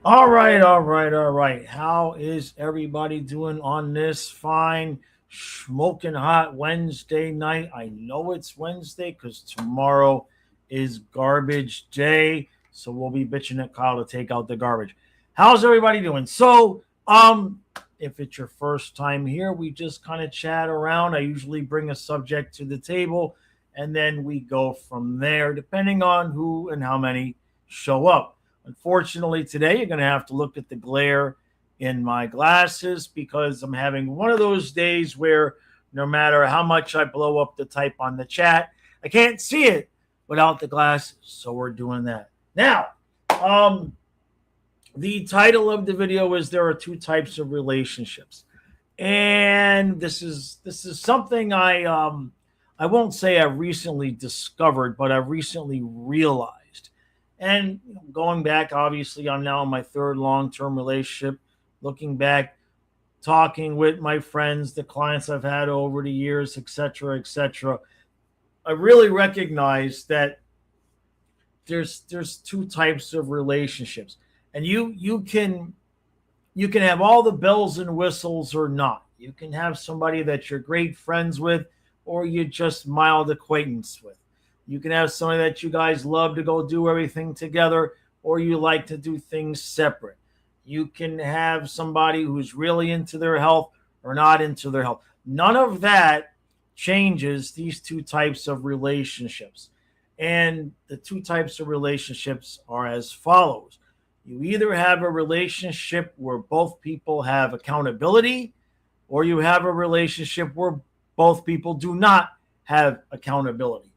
All right, all right, all right. How is everybody doing on this fine, smoking hot Wednesday night? I know it's Wednesday because tomorrow is garbage day. So we'll be bitching at Kyle to take out the garbage. How's everybody doing? If it's your first time here, we just kind of chat around. I usually bring a subject to the table and then we go from there, depending on who and how many show up. Unfortunately, today you're going to have to look at the glare in my glasses because I'm having one of those days where no matter how much I blow up the type on the chat, I can't see it without the glasses. So we're doing that. Now, um, the title of the video is There Are Two Types of Relationships. And this is something I won't say I've recently discovered, but I've recently realized. And going back, obviously, I'm now in my third long term relationship. Looking back, talking with my friends, the clients I've had over the years, etc., etc., I really recognize that there's two types of relationships, and you can have all the bells and whistles or not. You can have somebody that you're great friends with, or you just mild acquaintance with. You can have somebody that you guys love to go do everything together, or you like to do things separate. You can have somebody who's really into their health or not into their health. None of that changes these two types of relationships. And the two types of relationships are as follows. You either have a relationship where both people have accountability, or you have a relationship where both people do not have accountability.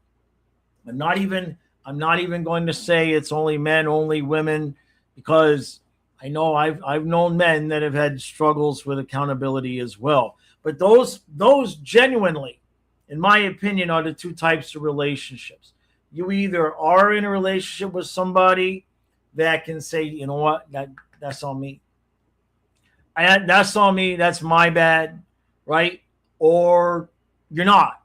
I'm not even I'm not even going to say it's only men, only women, because I know I've known men that have had struggles with accountability as well. But those genuinely, in my opinion, are the two types of relationships. You either are in a relationship with somebody that can say, you know what, that's on me. That's on me. That's my bad, right? Or you're not.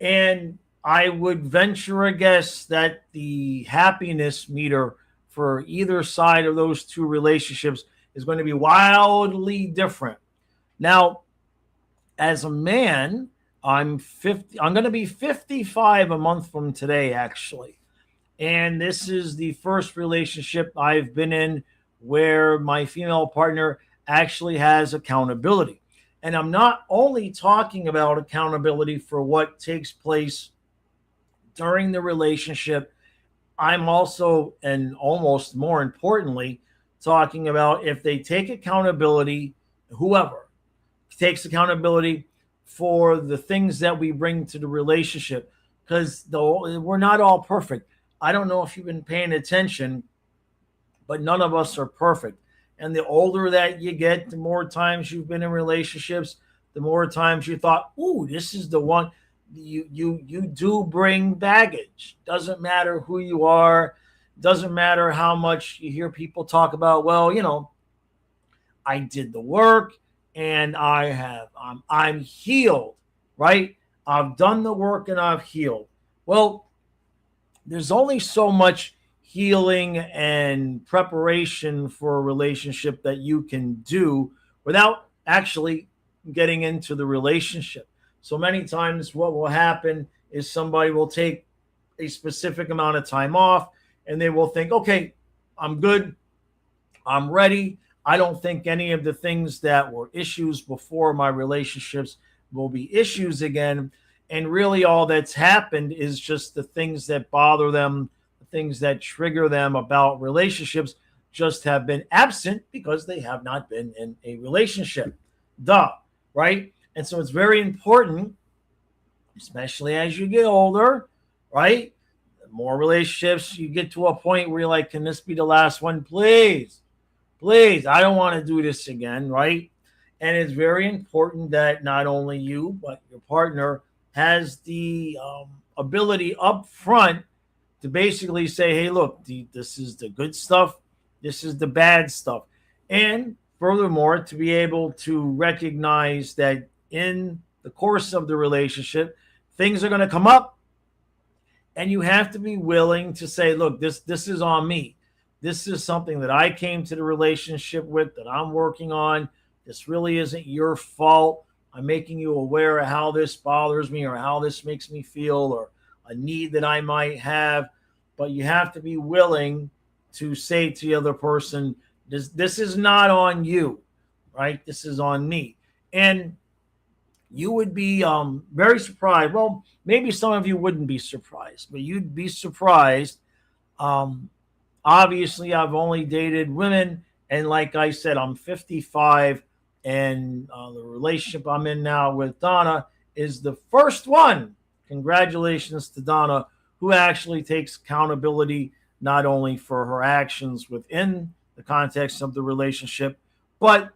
And I would venture a guess that the happiness meter for either side of those two relationships is going to be wildly different. Now, as a man, I'm 50. I'm going to be 55 a month from today, actually. And this is the first relationship I've been in where my female partner actually has accountability. And I'm not only talking about accountability for what takes place during the relationship, I'm also, and almost more importantly, talking about if they take accountability, whoever takes accountability for the things that we bring to the relationship, because though we're not all perfect. I don't know if you've been paying attention, but none of us are perfect. And the older that you get, the more times you've been in relationships, the more times you thought, "Ooh, this is the one." You do bring baggage. Doesn't matter who you are. Doesn't matter how much you hear people talk about. Well, I did the work, and I'm healed, right? I've done the work and I've healed. Well, there's only so much healing and preparation for a relationship that you can do without actually getting into the relationship. So many times, what will happen is somebody will take a specific amount of time off and they will think, okay, I'm good. I'm ready. I don't think any of the things that were issues before my relationships will be issues again. And really, all that's happened is just the things that bother them, the things that trigger them about relationships just have been absent because they have not been in a relationship. Duh, right? And so it's very important, especially as you get older, right? The more relationships you get to a point where you're like, can this be the last one? Please, please, I don't want to do this again, right? And it's very important that not only you, but your partner has the ability up front to basically say, hey, look, this is the good stuff, this is the bad stuff. And furthermore, to be able to recognize that in the course of the relationship, things are going to come up, and you have to be willing to say, look, this is on me. This is something that I came to the relationship with, that I'm working on. This really isn't your fault. I'm making you aware of how this bothers me or how this makes me feel or a need that I might have. But you have to be willing to say to the other person, this is not on you, right? This is on me. And you would be very surprised. Well, maybe some of you wouldn't be surprised, but you'd be surprised. Um, Obviously, I've only dated women. And like I said, I'm 55. And the relationship I'm in now with Donna is the first one. Congratulations to Donna, who actually takes accountability not only for her actions within the context of the relationship, but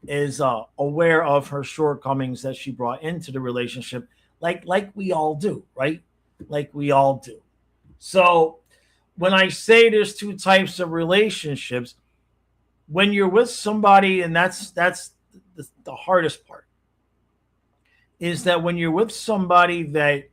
is aware of her shortcomings that she brought into the relationship, like we all do, right? Like we all do. So when I say there's two types of relationships, when you're with somebody, and that's the hardest part, is that when you're with somebody that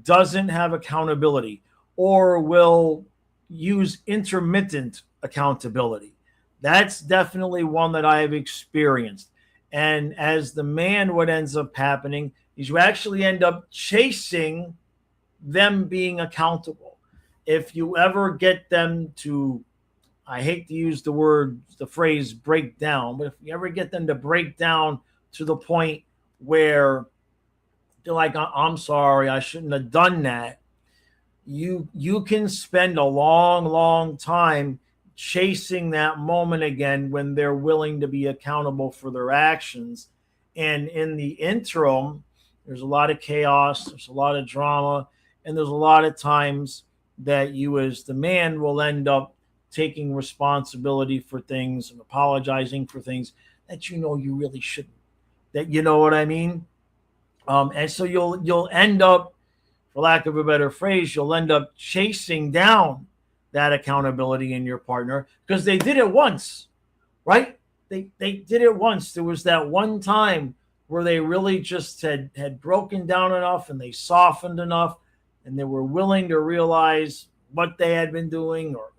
doesn't have accountability or will use intermittent accountability, that's definitely one that I have experienced. And as the man, what ends up happening is you actually end up chasing them being accountable. If you ever get them to, I hate to use the phrase break down, but if you ever get them to break down to the point where they're like, I'm sorry, I shouldn't have done that, you can spend a long time chasing that moment again when they're willing to be accountable for their actions. And in the interim, there's a lot of chaos, there's a lot of drama, and there's a lot of times that you as the man will end up taking responsibility for things and apologizing for things that you really shouldn't. That, you know what I mean? And so you'll end up, for lack of a better phrase, you'll end up chasing down that accountability in your partner because they did it once, right? They did it once. There was that one time where they really just had broken down enough and they softened enough and they were willing to realize what they had been doing or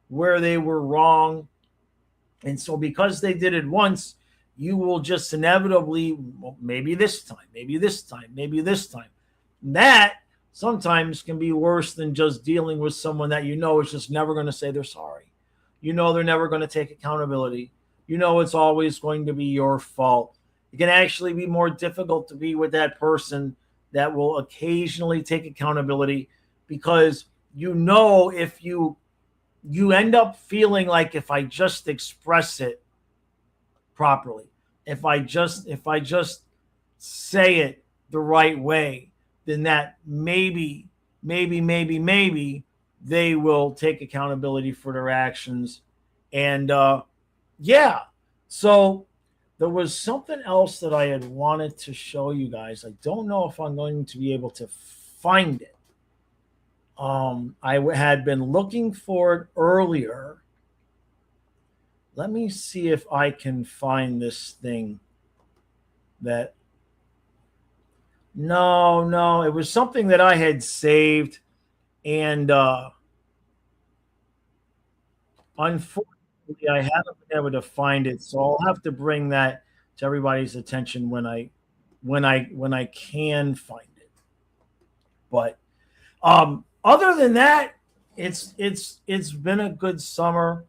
where they were wrong. And so because they did it once, you will just inevitably, well, maybe this time, maybe this time, maybe this time. And that sometimes can be worse than just dealing with someone that is just never going to say they're sorry. They're never going to take accountability. It's always going to be your fault. It can actually be more difficult to be with that person that will occasionally take accountability because if you end up feeling like if I just express it properly, if I just say it the right way, then that maybe they will take accountability for their actions. And so there was something else that I had wanted to show you guys. I don't know if I'm going to be able to find it. I had been looking for it earlier. Let me see if I can find this thing that. No, it was something that I had saved, and unfortunately, I haven't been able to find it. So I'll have to bring that to everybody's attention when I can find it. But other than that, it's been a good summer.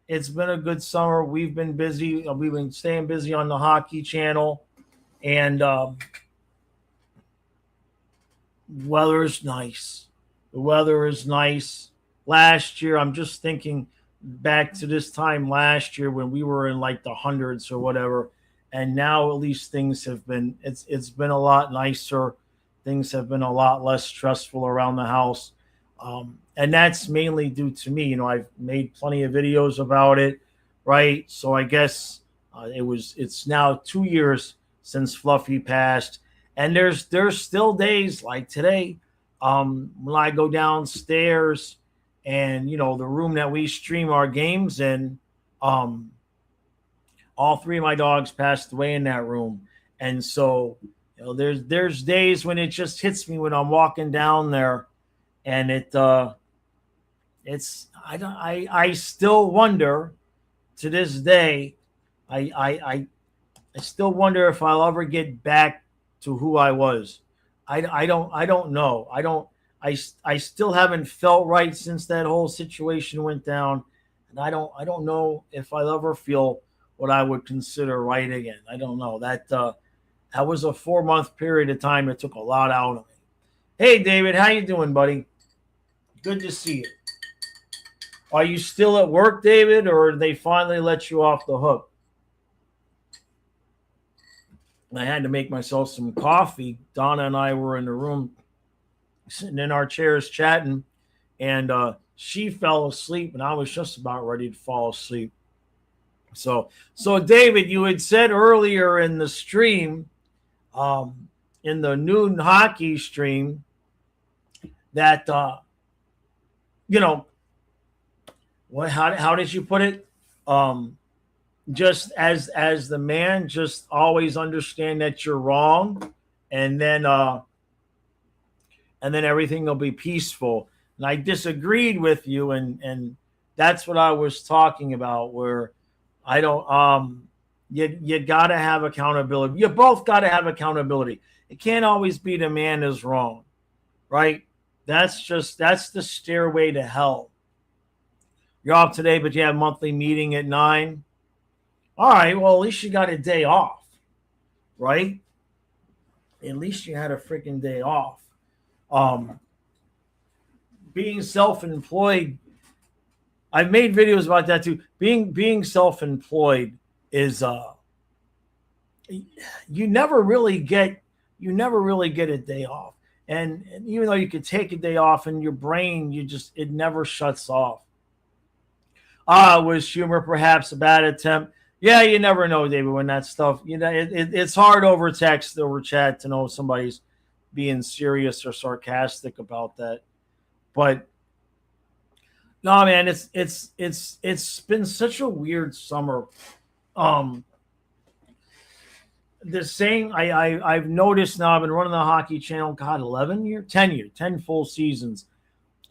It's been a good summer. We've been busy. We've been staying busy on the hockey channel, and weather is nice. The weather is nice. Last year, I'm just thinking back to this time last year when we were in like the hundreds or whatever, and now at least things have been. It's been a lot nicer. Things have been a lot less stressful around the house. And that's mainly due to me. I've made plenty of videos about it, right? So I guess it's now 2 years since Fluffy passed. And there's still days like today when I go downstairs and, the room that we stream our games in, all three of my dogs passed away in that room. And so, there's days when it just hits me when I'm walking down there and I still wonder to this day. I still wonder if I'll ever get back to who I was. I don't know. I still haven't felt right since that whole situation went down, and I don't know if I'll ever feel what I would consider right again. I don't know. That was a 4 month period of time that took a lot out of me. Hey David, how you doing, buddy? Good to see you. Are you still at work, David, or did they finally let you off the hook? I had to make myself some coffee. Donna and I were in the room sitting in our chairs chatting, and she fell asleep, and I was just about ready to fall asleep. So David, you had said earlier in the stream, in the noon hockey stream, that you know, what? How did you put it? Just as the man, just always understand that you're wrong, and then everything will be peaceful. And I disagreed with you, and that's what I was talking about. Where I don't you got to have accountability. You both got to have accountability. It can't always be the man is wrong, right? That's the stairway to hell. You're off today, but you have a monthly meeting at 9. All right, well, at least you got a day off, right? At least you had a freaking day off. Being self-employed, I've made videos about that too. Being self-employed is you never really get a day off. And even though you could take a day off, in your brain, it never shuts off. Was humor perhaps a bad attempt? Yeah, you never know, David, when that stuff, it's hard over text, over chat, to know if somebody's being serious or sarcastic about that. But no, man, it's been such a weird summer. The same, I've noticed now, I've been running the hockey channel, God, 10 full seasons.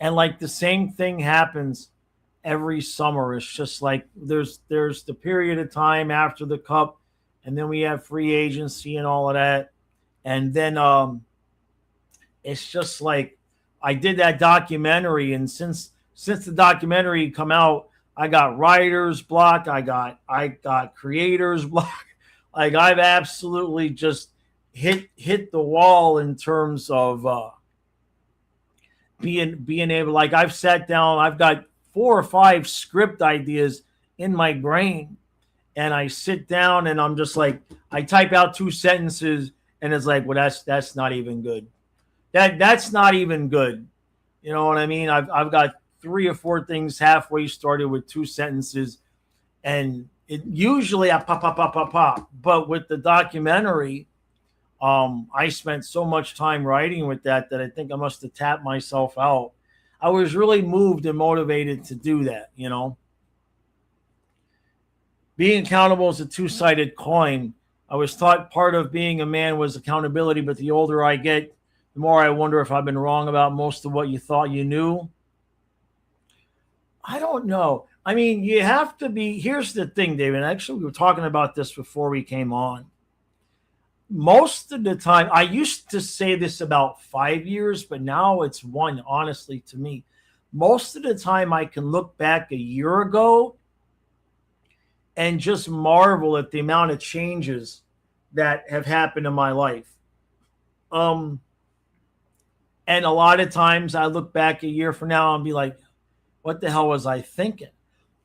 And like the same thing happens every summer. It's just like there's the period of time after the cup, and then we have free agency and all of that, and then it's just like I did that documentary, and since the documentary come out, I got writer's block, I got creator's block. Like I've absolutely just hit the wall in terms of being able, like I've sat down, I've got 4 or 5 script ideas in my brain, and I sit down and I'm just like, I type out 2 sentences and it's like, well, that's not even good. That's not even good. You know what I mean? I've got 3 or 4 things halfway started with 2 sentences, and it usually I pop. But with the documentary, I spent so much time writing with that I think I must have tapped myself out. I was really moved and motivated to do that, Being accountable is a 2-sided coin. I was taught part of being a man was accountability, but the older I get, the more I wonder if I've been wrong about most of what you thought you knew. I don't know. I mean, you have to be. Here's the thing, David. Actually, we were talking about this before we came on. Most of the time, I used to say this about 5 years, but now it's 1, honestly, to me. Most of the time, I can look back a year ago and just marvel at the amount of changes that have happened in my life. And a lot of times I look back a year from now and be like, what the hell was I thinking?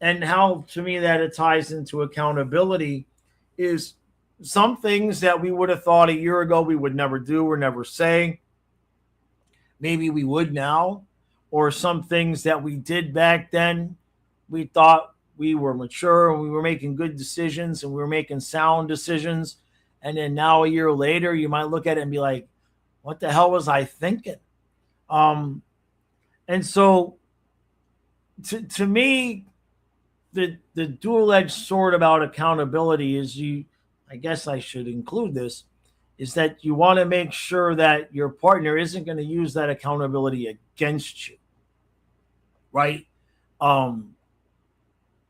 And how, to me, that it ties into accountability is some things that we would have thought a year ago we would never do or never say, maybe we would now. Or some things that we did back then, we thought we were mature and we were making good decisions and we were making sound decisions. And then now a year later, you might look at it and be like, what the hell was I thinking? And so to me, the dual-edged sword about accountability is I guess I should include this, is that you want to make sure that your partner isn't going to use that accountability against you, right? Um,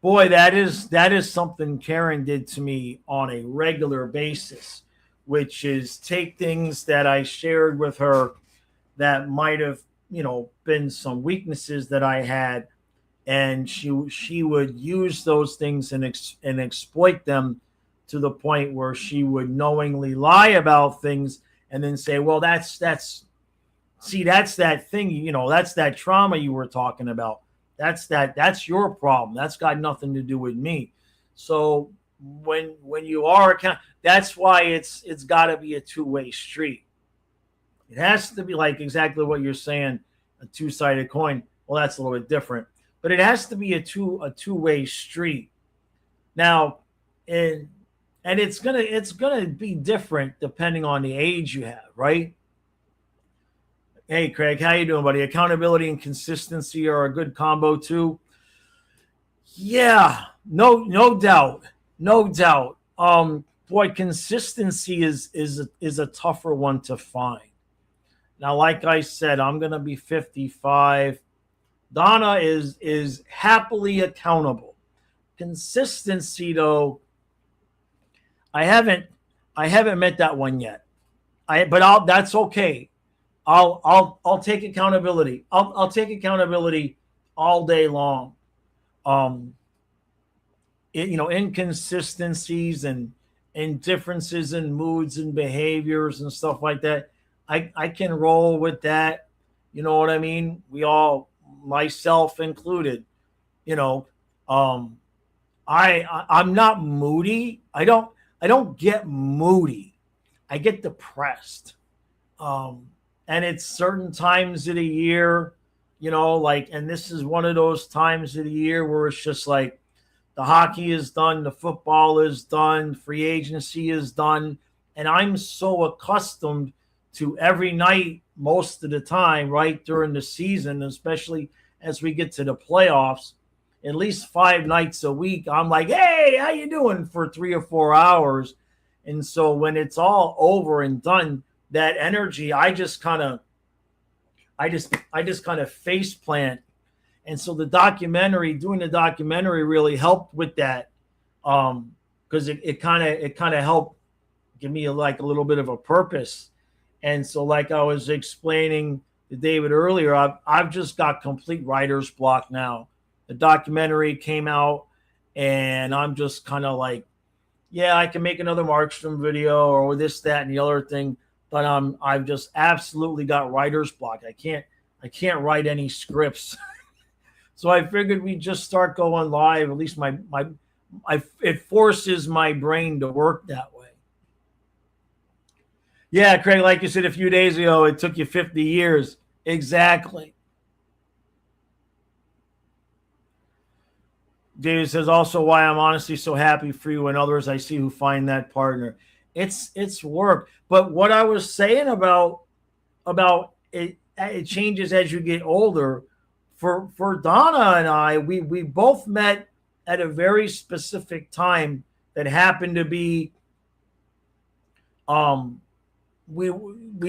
Boy, that is something Karen did to me on a regular basis, which is take things that I shared with her that might have, been some weaknesses that I had, and she would use those things and exploit them to the point where she would knowingly lie about things and then say, well, that's see, that's that thing, that's that trauma you were talking about. That's your problem. That's got nothing to do with me. So when you are account, that's why it's got to be a two-way street. It has to be like exactly what you're saying, a two-sided coin. Well, that's a little bit different, but it has to be a two-way street. Now, and it's gonna be different depending on the age you have, right? Hey, Craig, how you doing, buddy? Accountability and consistency are a good combo too. Yeah, no doubt, no doubt. Boy, consistency is a tougher one to find. Now, like I said, I'm gonna be 55. Donna is happily accountable. Consistency, though, I haven't I haven't met that one yet. But that's okay. I'll take accountability. I'll take accountability all day long. Um, inconsistencies and differences in moods and behaviors and stuff like that. I can roll with that. You know what I mean? We all, myself included. You know, um, I'm not moody. I don't get moody. I get depressed. Um, and it's certain times of the year, like, and this is one of those times of the year where it's just like the hockey is done, the football is done, free agency is done. And I'm so accustomed to every night, most of the time, right during the season, especially as we get to the playoffs, at least 5 nights a week, I'm like, hey, how you doing for 3 or 4 hours? And so when it's all over and done, that energy, I just kind of face plant. And so doing the documentary really helped with that. Because it kind of helped give me like a little bit of a purpose. And so, like I was explaining to David earlier, I've just got complete writer's block now. The documentary came out, and I'm just kind of like, yeah, I can make another Markstrom video or this, that, and the other thing, but I've just absolutely got writer's block. I can't write any scripts. So I figured we'd just start going live. At least it forces my brain to work that way. Yeah, Craig, like you said a few days ago, it took you 50 years. Exactly. David says also why I'm honestly so happy for you and others I see who find that partner. It's work. But what I was saying about it changes as you get older. For Donna and I, we both met at a very specific time that happened to be um we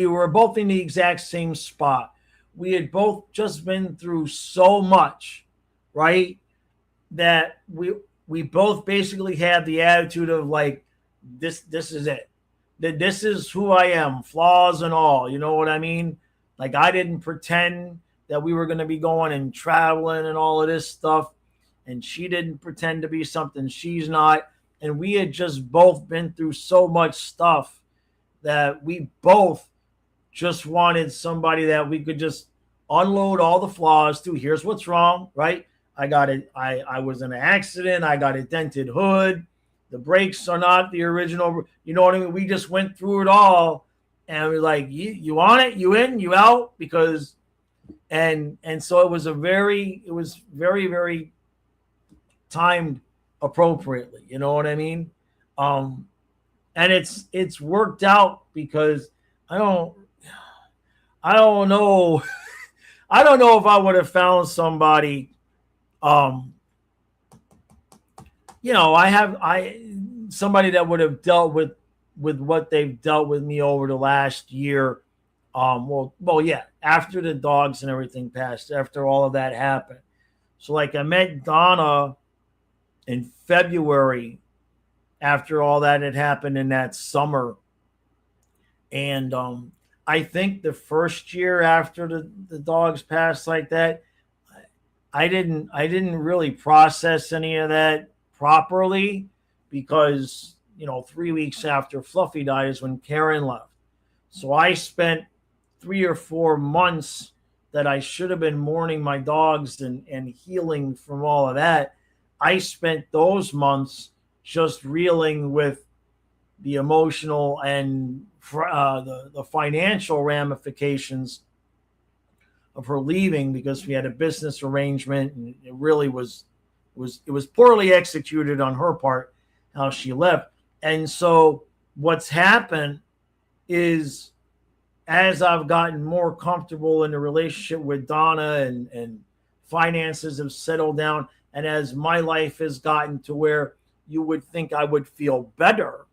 were both in the exact same spot. We had both just been through so much, right? That we both basically had the attitude of like, this is it. That this is who I am, flaws and all. You know what I mean? Like, I didn't pretend that we were going to be going and traveling and all of this stuff, and she didn't pretend to be something she's not. And we had just both been through so much stuff that we both just wanted somebody that we could just unload all the flaws to. Here's what's wrong, right? I got it. I was in an accident. I got a dented hood. The brakes are not the original. You know what I mean? We just went through it all, and we're like, you on it? You in? You out? Because, and so it was very, very timed appropriately. You know what I mean? And it's worked out because I don't know. I don't know if I would have found somebody. I somebody that would have dealt with what they've dealt with me over the last year. Yeah, after the dogs and everything passed, after all of that happened, So like I met Donna in February after all that had happened in that summer. And I think the first year after the dogs passed like that, I didn't really process any of that properly because 3 weeks after Fluffy died is when Karen left. So I spent 3 or 4 months that I should have been mourning my dogs and healing from all of that. I spent those months just reeling with the emotional and the financial ramifications of her leaving because we had a business arrangement and it really was poorly executed on her part how she left. And so what's happened is as I've gotten more comfortable in the relationship with Donna and finances have settled down, and as my life has gotten to where you would think I would feel better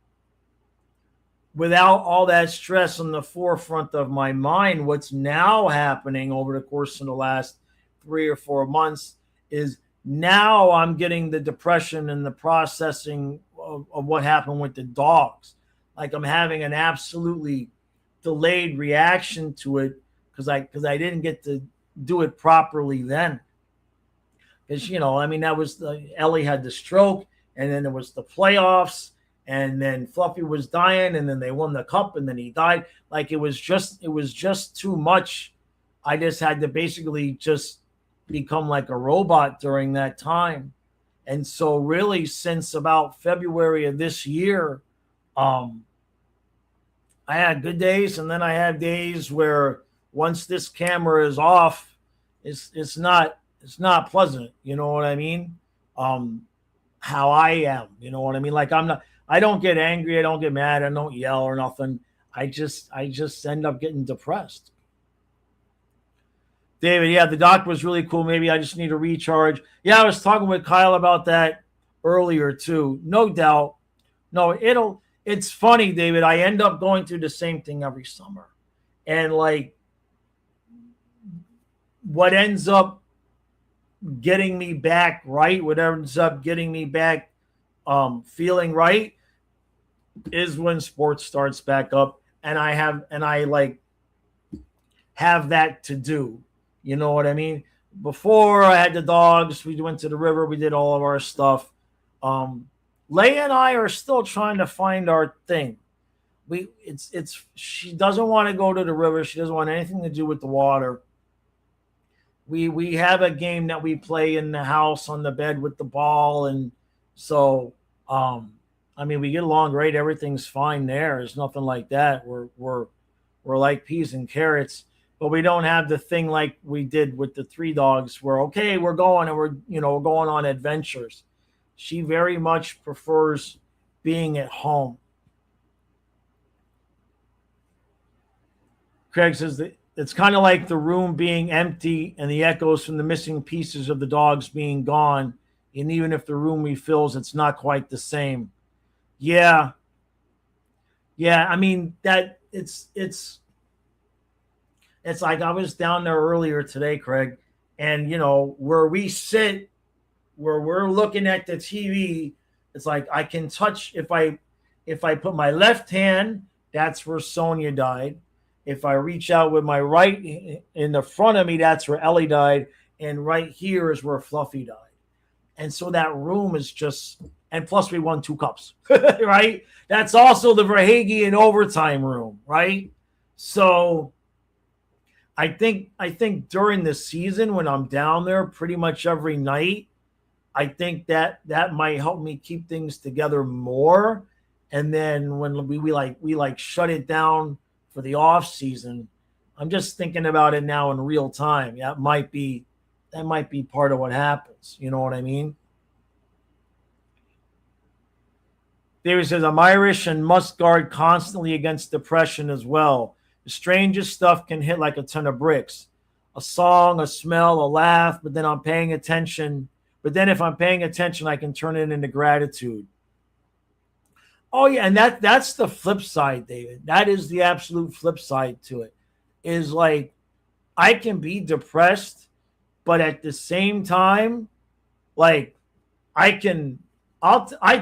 without all that stress on the forefront of my mind, what's now happening over the course of the last 3 or 4 months is now I'm getting the depression and the processing of what happened with the dogs. Like I'm having an absolutely delayed reaction to it because I didn't get to do it properly then. Because that was Ellie had the stroke, and then there was the playoffs, and then Fluffy was dying, and then they won the cup, and then he died. Like it was just too much. I just had to basically just become like a robot during that time. And so really since about February of this year, I had good days, and then I had days where once this camera is off, it's not pleasant. You know what I mean? How I am, you know what I mean? Like I don't get angry, I don't get mad, I don't yell or nothing. I just end up getting depressed. David, yeah, the doc was really cool. Maybe I just need a recharge. Yeah, I was talking with Kyle about that earlier too. No doubt. No, it's funny, David. I end up going through the same thing every summer. And like what ends up getting me back right, what ends up getting me back feeling right is when sports starts back up and I have that to do. You know what I mean? Before I had the dogs, we went to the river, we did all of our stuff. Leia and I are still trying to find our thing. She doesn't want to go to the river. She doesn't want anything to do with the water. We have a game that we play in the house on the bed with the ball, and so we get along great. Everything's fine there. There's nothing like that. We're like peas and carrots, but we don't have the thing like we did with the 3 dogs where okay, we're going and we're going on adventures. She very much prefers being at home. Craig says that it's kind of like the room being empty and the echoes from the missing pieces of the dogs being gone. And even if the room refills, it's not quite the same. Yeah. Yeah. I mean, that it's like I was down there earlier today, Craig, and where we sit, where we're looking at the TV, it's like I can touch if I put my left hand, that's where Sonia died. If I reach out with my right in the front of me, that's where Ellie died. And right here is where Fluffy died. And so that room is just, and plus we won 2 cups, right? That's also the Verhaeghe overtime room, right? So I think during the season when I'm down there pretty much every night, I think that might help me keep things together more. And then when we shut it down for the off season, I'm just thinking about it now in real time. That might be part of what happens. You know what I mean? David says, I'm Irish and must guard constantly against depression as well. The strangest stuff can hit like a ton of bricks. A song, a smell, a laugh, but then I'm paying attention. But then if I'm paying attention, I can turn it into gratitude. Oh, yeah, and that's the flip side, David. That is the absolute flip side to it. Is like I can be depressed But at the same time, like I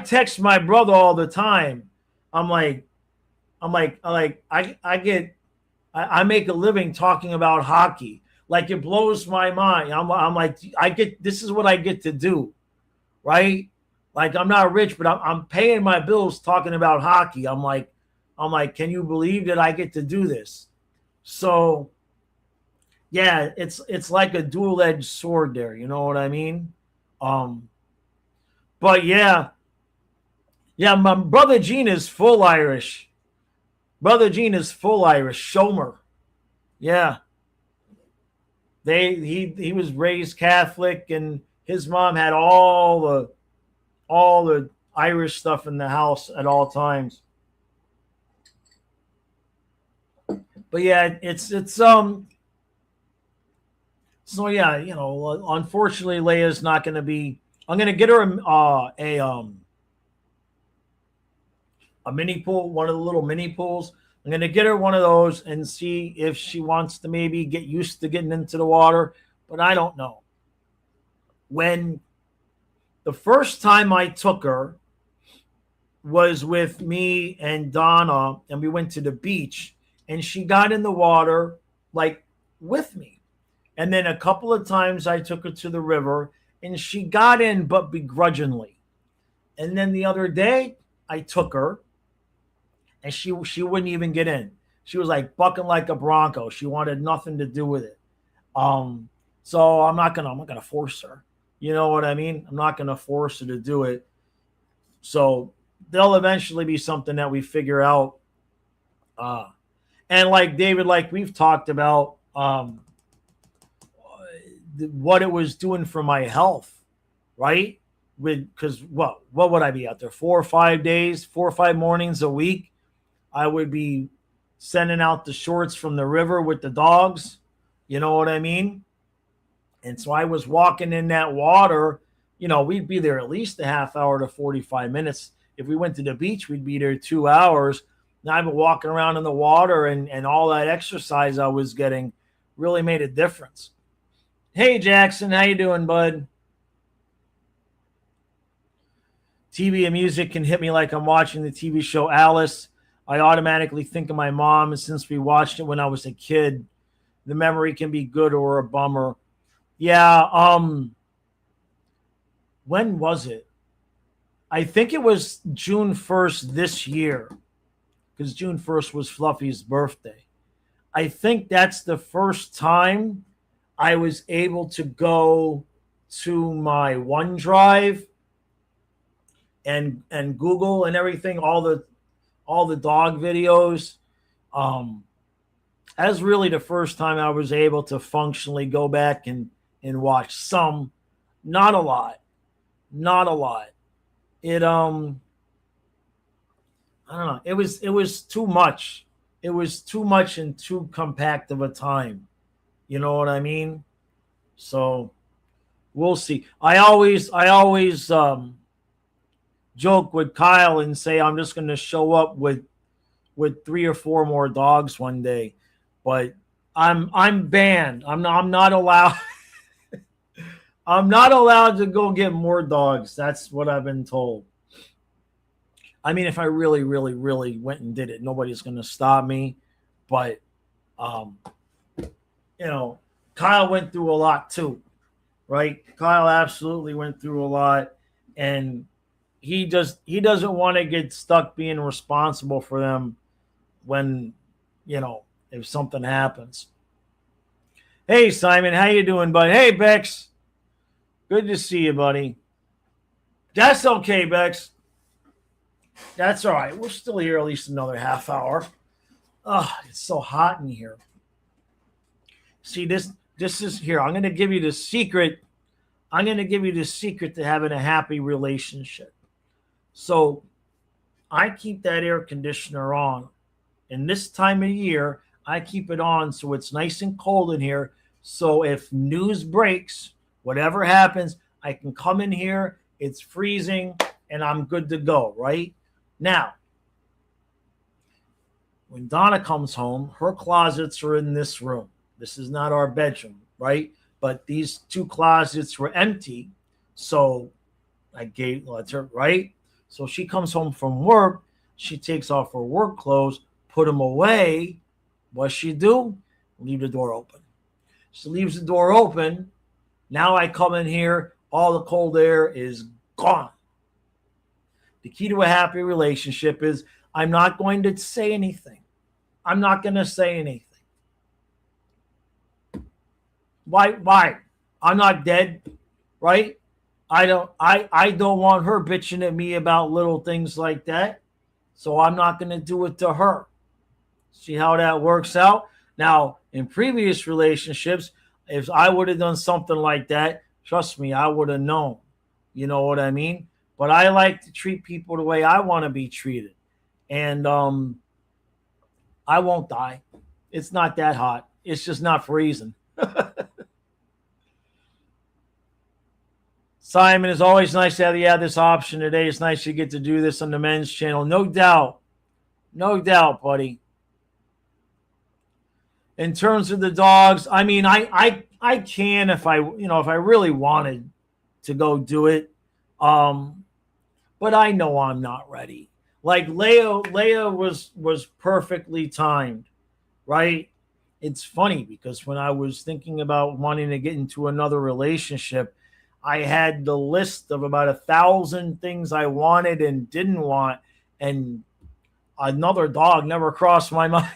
text my brother all the time. I'm like, I make a living talking about hockey. Like it blows my mind. I'm like, this is what I get to do, right? Like I'm not rich, but I'm paying my bills talking about hockey. I'm like, can you believe that I get to do this? So yeah, it's like a dual-edged sword there. You know what I mean? Um, but yeah, my brother Gene is full Irish. Brother Gene is full Irish. Shomer. Yeah. He was raised Catholic, and his mom had all the Irish stuff in the house at all times. But yeah, it's so yeah, unfortunately Leia's not going to be. I'm going to get her a mini pool, one of the little mini pools. I'm going to get her one of those and see if she wants to maybe get used to getting into the water, but I don't know. When the first time I took her was with me and Donna, and we went to the beach, and she got in the water like with me. And then a couple of times I took her to the river, and she got in, but begrudgingly. And then the other day I took her, and she wouldn't even get in. She was like bucking like a bronco. She wanted nothing to do with it. So I'm not gonna force her. You know what I mean? I'm not gonna force her to do it. So there'll eventually be something that we figure out. And like David, like we've talked about, what it was doing for my health, right? Because what would I be out there 4 or 5 days, 4 or 5 mornings a week? I would be sending out the shorts from the river with the dogs. You know what I mean? And so I was walking in that water. We'd be there at least a half hour to 45 minutes. If we went to the beach, we'd be there 2 hours. Now I've been walking around in the water, and all that exercise I was getting really made a difference. Hey, Jackson, how you doing, bud? TV and music can hit me like I'm watching the TV show Alice. I automatically think of my mom, and since we watched it when I was a kid, the memory can be good or a bummer. Yeah, when was it? I think it was June 1st this year, because June 1st was Fluffy's birthday. I think that's the first time I was able to go to my OneDrive and Google and everything, all the dog videos. That's really the first time I was able to functionally go back and watch some, not a lot. It I don't know. It was too much. It was too much in too compact of a time. You know what I mean? So we'll see. I always joke with Kyle and say I'm just going to show up with 3 or 4 more dogs one day, but I'm banned. I'm not allowed. I'm not allowed to go get more dogs. That's what I've been told. I mean, if I really, really, really went and did it, nobody's going to stop me. But, Kyle went through a lot too, right? Kyle absolutely went through a lot, and he doesn't want to get stuck being responsible for them when, if something happens. Hey, Simon, how you doing, bud? Hey, Bex. Good to see you, buddy. That's okay, Bex. That's all right. We're still here at least another half hour. Oh, it's so hot in here. See, this is here. I'm going to give you the secret. I'm going to give you the secret to having a happy relationship. So I keep that air conditioner on. And this time of year, I keep it on so it's nice and cold in here. So if news breaks, whatever happens, I can come in here. It's freezing and I'm good to go, right? Now, when Donna comes home, her closets are in this room. This is not our bedroom, right? but these two closets were empty. So I gave her, right? So she comes home from work. She takes off her work clothes, put them away. What she do? Leave the door open. She leaves the door open. Now I come in here. All the cold air is gone. The key to a happy relationship is I'm not going to say anything. I'm not going to say anything. Why? I'm not dead, right? I don't want her bitching at me about little things like that. So I'm not going to do it to her. See how that works out? Now, in previous relationships, if I would have done something like that, trust me, I would have known. You know what I mean? But I like to treat people the way I want to be treated. And I won't die. It's not that hot. It's just not freezing. Simon, it's always nice to have you have this option today. It's nice you get to do this on the men's channel. No doubt. No doubt, buddy. In terms of the dogs, I mean, I can if I really wanted to go do it. But I know I'm not ready. Like Leia was perfectly timed, right? It's funny because when I was thinking about wanting to get into another relationship, I had the list of about 1,000 things I wanted and didn't want, and another dog never crossed my mind.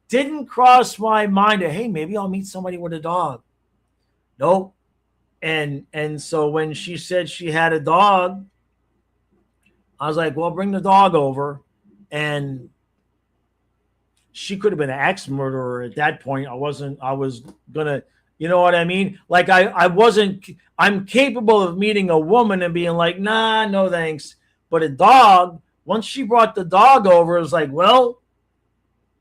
Didn't cross my mind that, hey, maybe I'll meet somebody with a dog. Nope. And so when she said she had a dog, I was like, well, bring the dog over. And she could have been an axe murderer at that point. I was going to, you know what I mean? Like I'm capable of meeting a woman and being like, nah, no thanks. But a dog, once she brought the dog over, it was like, well,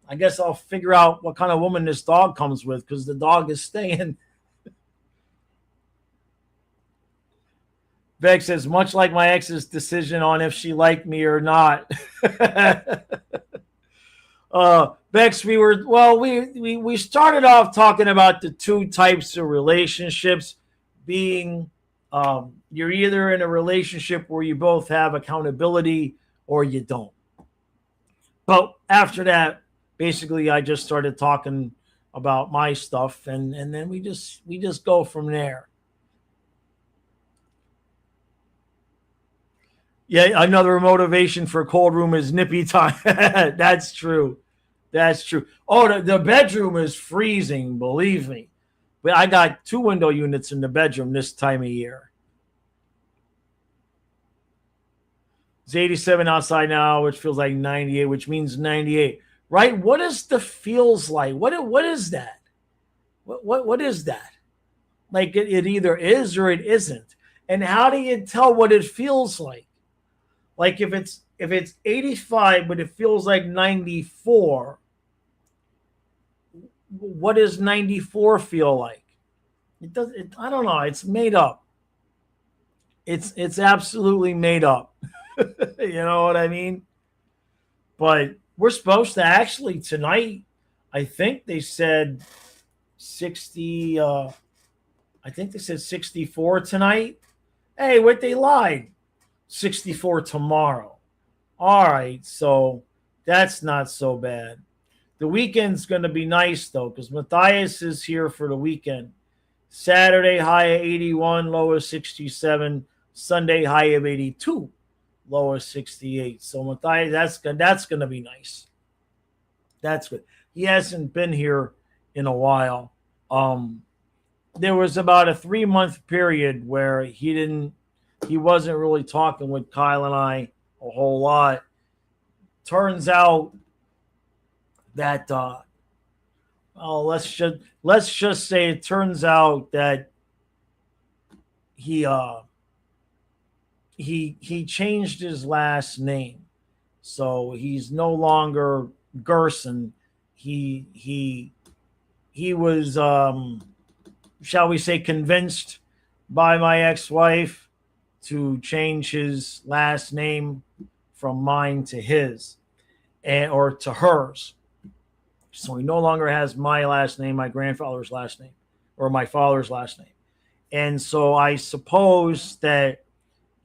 I guess I'll figure out what kind of woman this dog comes with because the dog is staying. Beck says, much like my ex's decision on if she liked me or not. Bex, we started off talking about the two types of relationships being you're either in a relationship where you both have accountability or you don't. But after that, basically, I just started talking about my stuff, and then we just go from there. Yeah, another motivation for cold room is nippy time. That's true. That's true. Oh, the bedroom is freezing, believe me. But I got 2 window units in the bedroom this time of year. It's 87 outside now, which feels like 98, which means 98. Right? What is the feels like? What is that? What is that? Like it either is or it isn't. And how do you tell what it feels like? Like if it's 85 but it feels like 94, what does 94 feel like? I don't know. It's made up. It's absolutely made up. You know what I mean? But we're supposed to actually tonight, I think they said 60, I think they said 64 tonight. Hey, what they lied. 64 tomorrow. All right, so that's not so bad. The weekend's going to be nice, though, because Matthias is here for the weekend. Saturday, high of 81, low of 67. Sunday, high of 82, low of 68. So Matthias, that's going to be nice. That's good. He hasn't been here in a while. There was about a 3-month period where he wasn't really talking with Kyle and I a whole lot. Turns out that let's just say it turns out that he changed his last name, so he's no longer Gerson. He was shall we say convinced by my ex-wife to change his last name from mine to his or to hers. So he no longer has my last name, my grandfather's last name, or my father's last name. And so I suppose that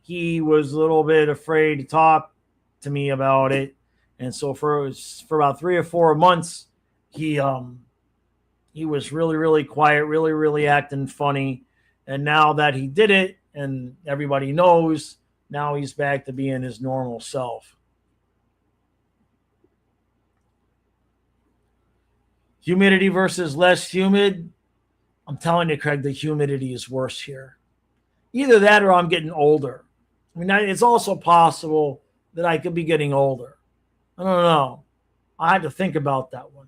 he was a little bit afraid to talk to me about it. And so for about 3 or 4 months, he he was really, really quiet, really, really acting funny. And now that he did it and everybody knows, now he's back to being his normal self. Humidity versus less humid. I'm telling you, Craig, the humidity is worse here. Either that or I'm getting older. I mean, it's also possible that I could be getting older. I don't know. I had to think about that one.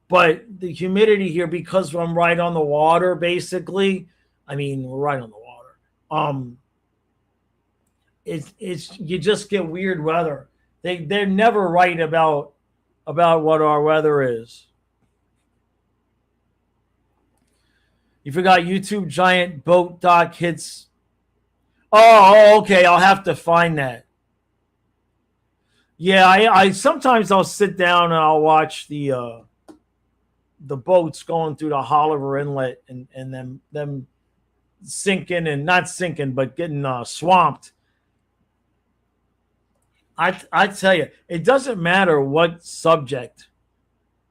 But the humidity here, because I'm right on the water, basically, I mean, we're right on the water. It's you just get weird weather. They're never right about what our weather is. You forgot YouTube giant boat dock hits. Oh, okay. I'll have to find that. Yeah, I sometimes I'll sit down and I'll watch the boats going through the Holliver Inlet and them sinking and not sinking but getting swamped. I tell you, it doesn't matter what subject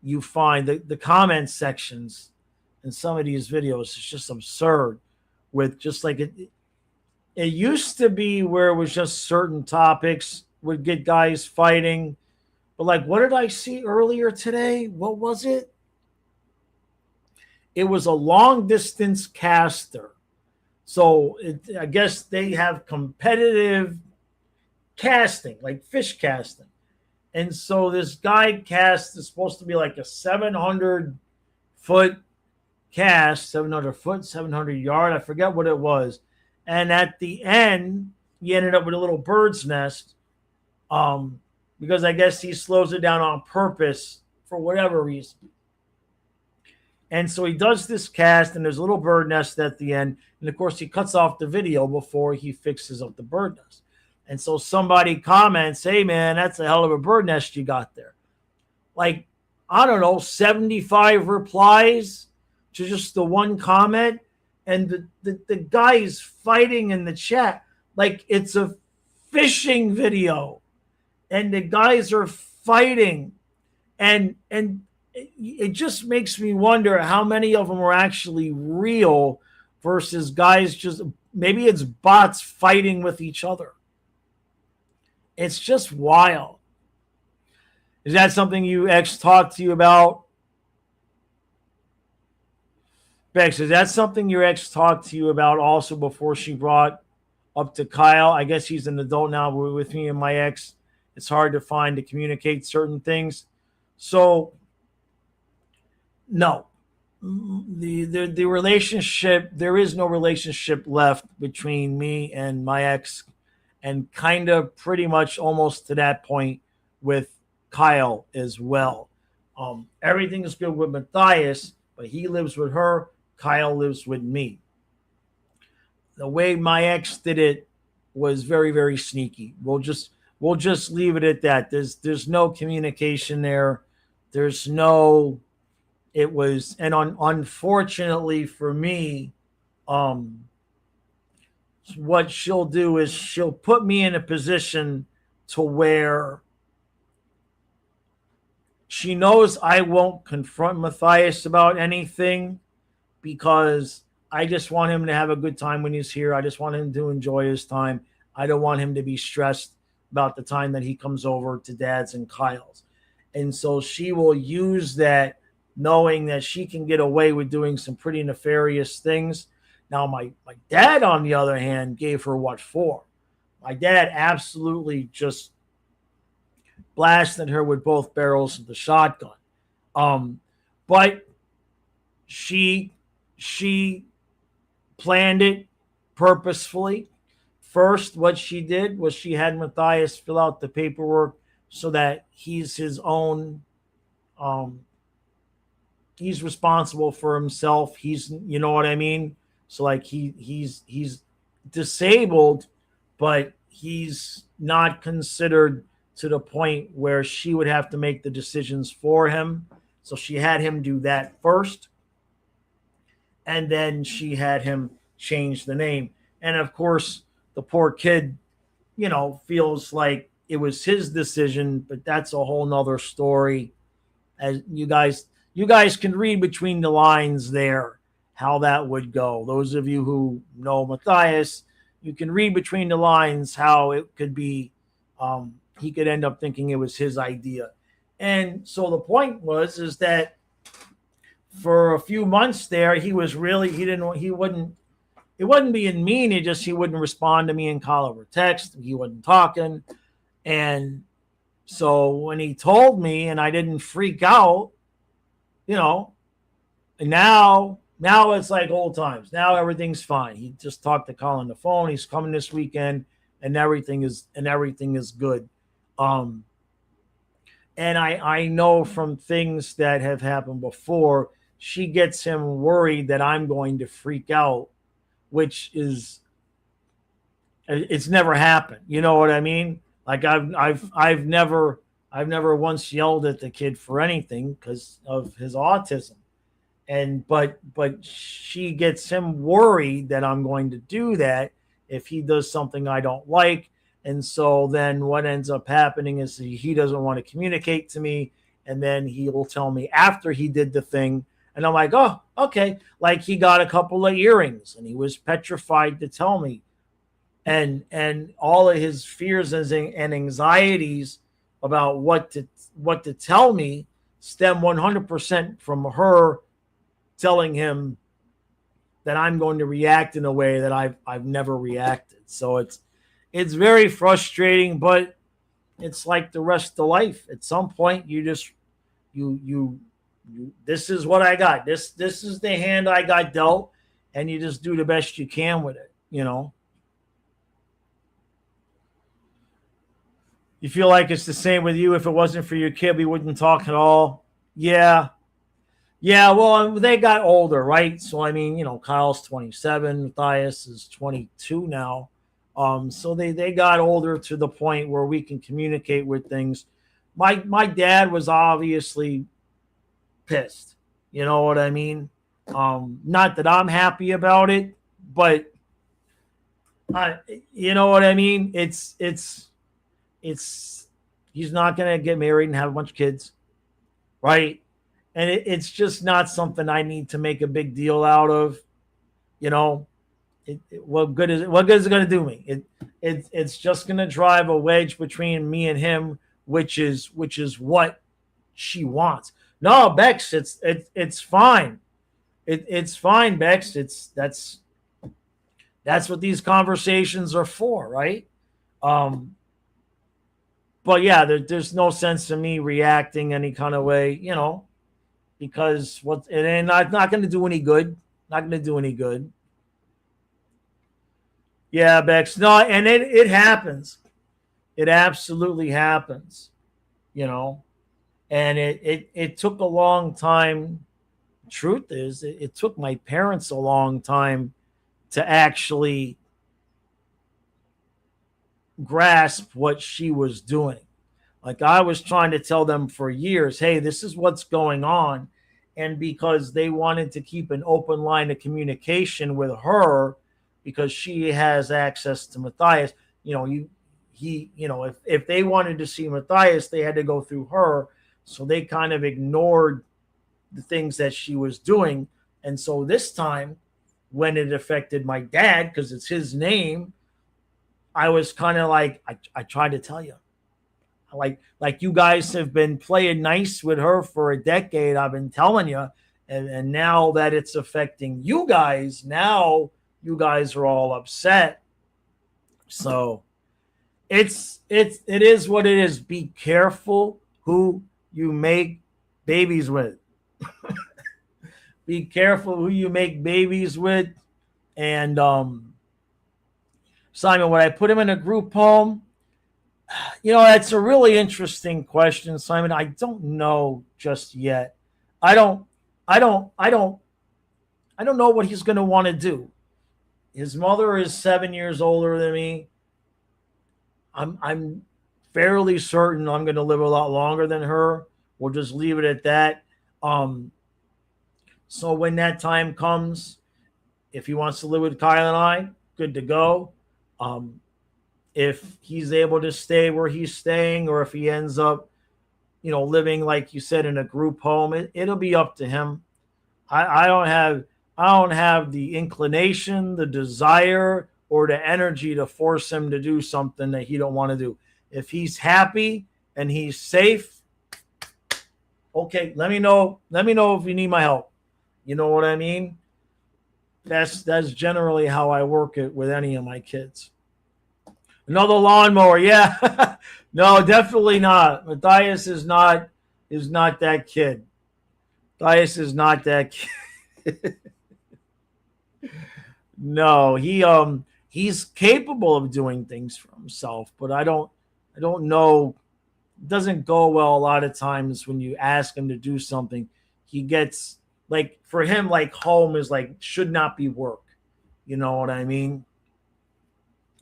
you find. The comment sections in some of these videos is just absurd. With just like it used to be where it was just certain topics would get guys fighting. But like, what did I see earlier today? What was it? It was a long distance caster. So I guess they have competitive casting, like fish casting. And so this guy cast is supposed to be like a 700-foot cast, 700 foot, 700 yard. I forget what it was. And at the end, he ended up with a little bird's nest because I guess he slows it down on purpose for whatever reason. And so he does this cast, and there's a little bird nest at the end. And of course, he cuts off the video before he fixes up the bird nest. And so somebody comments, hey, man, that's a hell of a bird nest you got there. Like, I don't know, 75 replies to just the one comment. And the guy's fighting in the chat like it's a fishing video. And the guys are fighting. And it just makes me wonder how many of them are actually real versus guys just, maybe it's bots fighting with each other. It's just wild. Is that something you ex talked to you about? Bex, is that something your ex talked to you about also before she brought up to Kyle? I guess he's an adult now with me and my ex. It's hard to find to communicate certain things. So, no. The relationship, there is no relationship left between me and my ex, and kind of pretty much almost to that point with Kyle as well. Everything is good with Matthias, but he lives with her. Kyle lives with me. The way my ex did it was very, very sneaky. We'll just leave it at that. There's no communication there. There's no. It was, and unfortunately for me, what she'll do is she'll put me in a position to where she knows I won't confront Matthias about anything because I just want him to have a good time when he's here. I just want him to enjoy his time. I don't want him to be stressed about the time that he comes over to Dad's and Kyle's. And so she will use that knowing that she can get away with doing some pretty nefarious things. Now, my dad, on the other hand, gave her what for. My dad absolutely just blasted her with both barrels of the shotgun. But she planned it purposefully. First, what she did was she had Matthias fill out the paperwork so that he's his own. He's responsible for himself. He's, you know what I mean? So like he's disabled, but he's not considered to the point where she would have to make the decisions for him. So she had him do that first. And then she had him change the name. And of course, the poor kid, feels like it was his decision, but that's a whole nother story. As you guys can read between the lines there how that would go. Those of you who know Matthias, you can read between the lines how it could be. He could end up thinking it was his idea, and so the point was is that for a few months there, he was really he didn't he wouldn't it wasn't being mean. He wouldn't respond to me in call or text. He wasn't talking, and so when he told me and I didn't freak out, you know, and now it's like old times. Now everything's fine. He just talked to Colin on the phone. He's coming this weekend, and everything is good. Um, and I know from things that have happened before, she gets him worried that I'm going to freak out, which is it's never happened. You know what I mean? Like I've never once yelled at the kid for anything because of his autism. And but she gets him worried that I'm going to do that if he does something I don't like. And so then what ends up happening is he doesn't want to communicate to me, and then he will tell me after he did the thing, and I'm like, oh, okay. Like he got a couple of earrings and he was petrified to tell me, and all of his fears and anxieties about what to tell me stem 100% from her telling him that I'm going to react in a way that I've never reacted. So it's very frustrating, but it's like the rest of life. At some point, you just you this is what I got. This is the hand I got dealt, and you just do the best you can with it. You feel like it's the same with you. If it wasn't for your kid, we wouldn't talk at all. Yeah. Yeah, well, they got older, right? So I mean, Kyle's 27, Matthias is 22 now. So they got older to the point where we can communicate with things. My dad was obviously pissed. You know what I mean? Not that I'm happy about it, but you know what I mean? It's he's not gonna get married and have a bunch of kids, right? And it's just not something I need to make a big deal out of. You know, what good is it? What good is it going to do me? It's just going to drive a wedge between me and him, which is what she wants. No, Bex, it's fine. It's fine, Bex. That's what these conversations are for, right? But yeah, there's no sense in me reacting any kind of way, because it ain't not going to do any good. Not going to do any good. Yeah, Bex. No, and it happens. It absolutely happens. And it took a long time. Truth is, it took my parents a long time to actually grasp what she was doing. Like I was trying to tell them for years, hey, this is what's going on. And because they wanted to keep an open line of communication with her, because she has access to Matthias, if they wanted to see Matthias, they had to go through her. So they kind of ignored the things that she was doing. And so this time, when it affected my dad, because it's his name, I was kind of like, I tried to tell you. Like you guys have been playing nice with her for a decade. I've been telling you, and now that it's affecting you guys, now you guys are all upset. So it is what it is. Be careful who you make babies with. Be careful who you make babies with. And Simon, would I put him in a group home? That's a really interesting question, Simon. I don't know just yet. I don't know what he's going to want to do. His mother is 7 years older than me. I'm fairly certain I'm going to live a lot longer than her. We'll just leave it at that. So when that time comes, If he wants to live with Kyle and I, good to go. Um, if he's able to stay where he's staying, or if he ends up, living like you said in a group home, it'll be up to him. I don't have the inclination, the desire, or the energy to force him to do something that he don't want to do. If he's happy and he's safe, okay, let me know. Let me know if you need my help. You know what I mean? That's generally how I work it with any of my kids. Another lawnmower, yeah. No, definitely not. Matthias is not that kid. Matthias is not that kid. No, he's capable of doing things for himself, but I don't know. It doesn't go well a lot of times when you ask him to do something. He gets, like, for him, like, home is like should not be work. You know what I mean?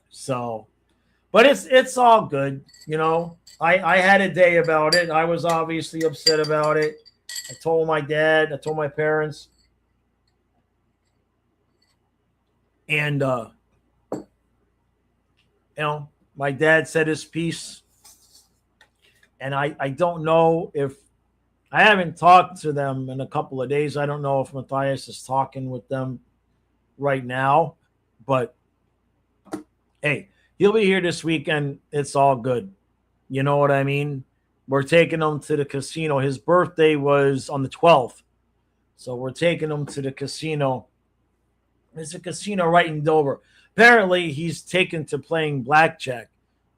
So, but it's all good. I had a day about it. I was obviously upset about it. I told my dad. I told my parents. And my dad said his piece, and I don't know if I haven't talked to them in a couple of days. I don't know if Matthias is talking with them right now, but hey, he'll be here this weekend. It's all good. You know what I mean? We're taking him to the casino. His birthday was on the 12th, so we're taking him to the casino. There's a casino right in Dover. Apparently, he's taken to playing blackjack,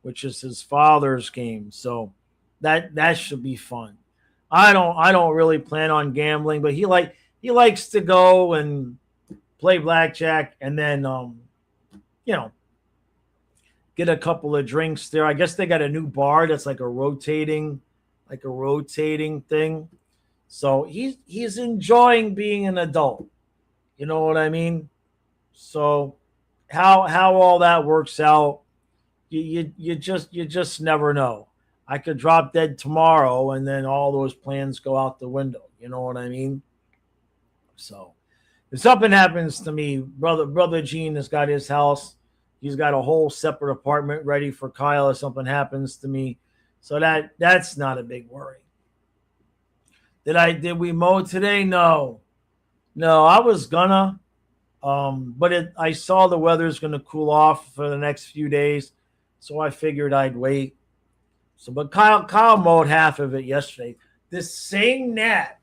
which is his father's game. So that should be fun. I don't really plan on gambling, but he likes to go and play blackjack, and then get a couple of drinks there. I guess they got a new bar that's like a rotating thing. So he's enjoying being an adult. You know what I mean? So how all that works out, you just never know. I could drop dead tomorrow, and then all those plans go out the window. You know what I mean? So if something happens to me, brother Gene has got his house. He's got a whole separate apartment ready for Kyle if something happens to me. So that's not a big worry. Did we mow today? No, I was gonna. But I saw the weather's going to cool off for the next few days, so I figured I'd wait. So, but Kyle mowed half of it yesterday. This same gnat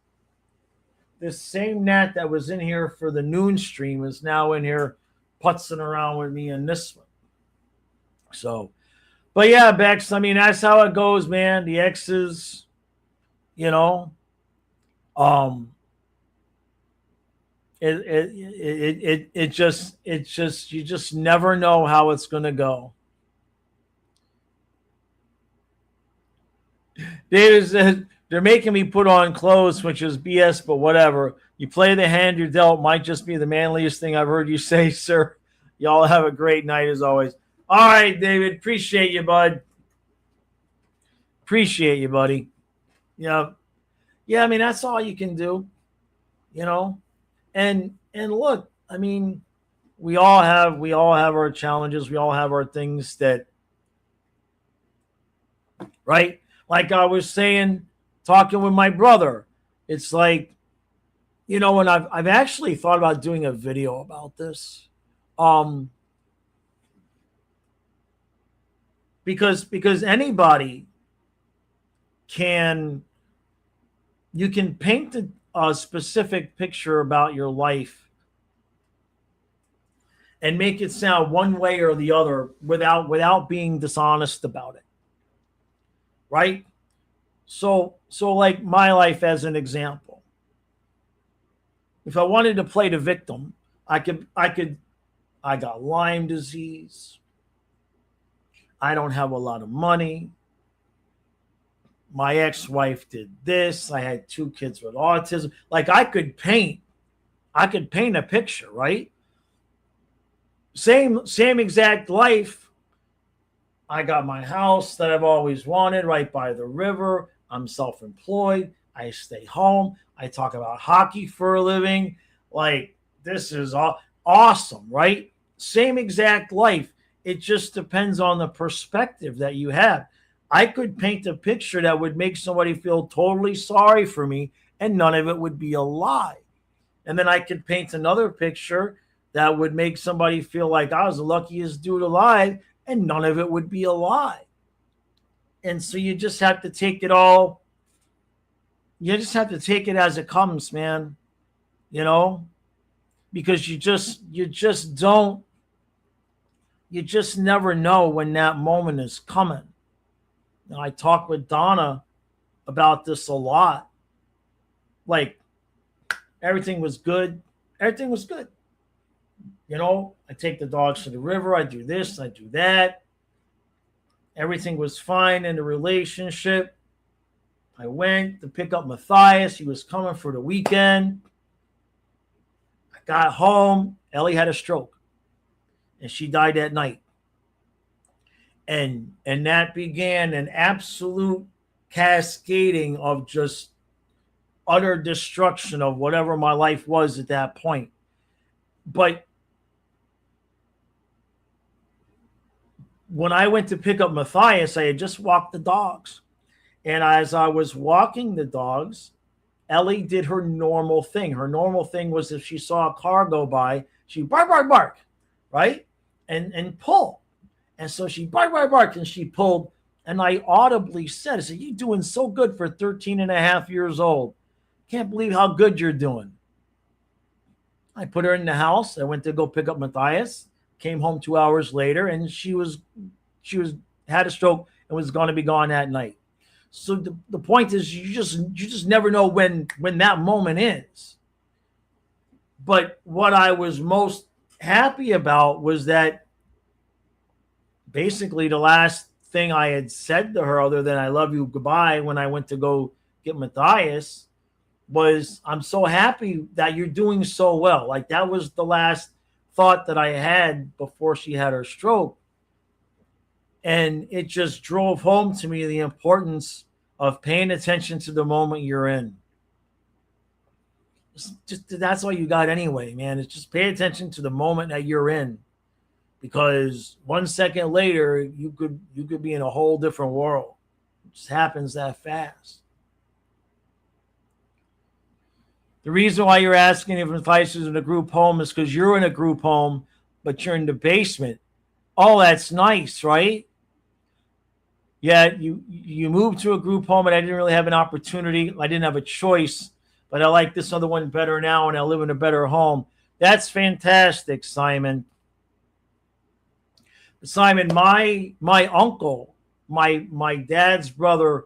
that was in here for the noon stream is now in here putzing around with me in this one. So, but yeah, Bex, I mean, that's how it goes, man. The exes, it just you just never know how it's going to go. David said they're making me put on clothes, which is BS, but whatever. You play the hand you're dealt. Might just be the manliest thing I've heard you say, sir. Y'all have a great night as always. All right, David. Appreciate you, bud. Appreciate you, buddy. Yeah. I mean, that's all you can do. And look, I mean, we all have our challenges. We all have our things that, right? Like I was saying, talking with my brother, it's like, and I've actually thought about doing a video about this, because anybody can paint a specific picture about your life and make it sound one way or the other without being dishonest about it. Right? So like my life as an example. If I wanted to play the victim, I got Lyme disease. I don't have a lot of money. My ex-wife did this. I had 2 kids with autism. Like I could paint a picture, right? Same exact life. I got my house that I've always wanted right by the river. I'm self-employed. I stay home. I talk about hockey for a living. Like this is all. awesome, right? Same exact life. It just depends on the perspective that you have. I could paint a picture that would make somebody feel totally sorry for me, and none of it would be a lie. And then I could paint another picture that would make somebody feel like I was the luckiest dude alive, and none of it would be a lie. And so you just have to take it all, you just have to take it as it comes, man. You know, because you just never know when that moment is coming. And I talk with Donna about this a lot. Like, everything was good. Everything was good. You know, I take the dogs to the river. I do this. I do that. Everything was fine in the relationship. I went to pick up Matthias. He was coming for the weekend. I got home. Ellie had a stroke, and she died that night. And that began an absolute cascading of just utter destruction of whatever my life was at that point. But when I went to pick up Matthias, I had just walked the dogs. And as I was walking the dogs, Ellie did her normal thing. Her normal thing was if she saw a car go by, she'd bark, bark, bark, right? And pull. And so she bark, bark, bark, and she pulled. And I audibly said, I said, you're doing so good for 13 and a half years old. Can't believe how good you're doing. I put her in the house. I went to go pick up Matthias. Came home 2 hours later, and she had a stroke and was going to be gone that night. So the point is, you just never know when that moment is. But what I was most happy about was that basically the last thing I had said to her, other than "I love you, goodbye," when I went to go get Matthias, was, "I'm so happy that you're doing so well." Like, that was the last thought that I had before she had her stroke. And it just drove home to me the importance of paying attention to the moment you're in. Just that's all you got anyway, man. It's just pay attention to the moment that you're in. Because 1 second later, you could be in a whole different world. It just happens that fast. The reason why you're asking if Matthias is in a group home is because you're in a group home, but you're in the basement. Oh, that's nice, right? Yeah, you moved to a group home, and I didn't really have an opportunity. I didn't have a choice, but I like this other one better now, and I live in a better home. That's fantastic, Simon. Simon, my uncle, my dad's brother,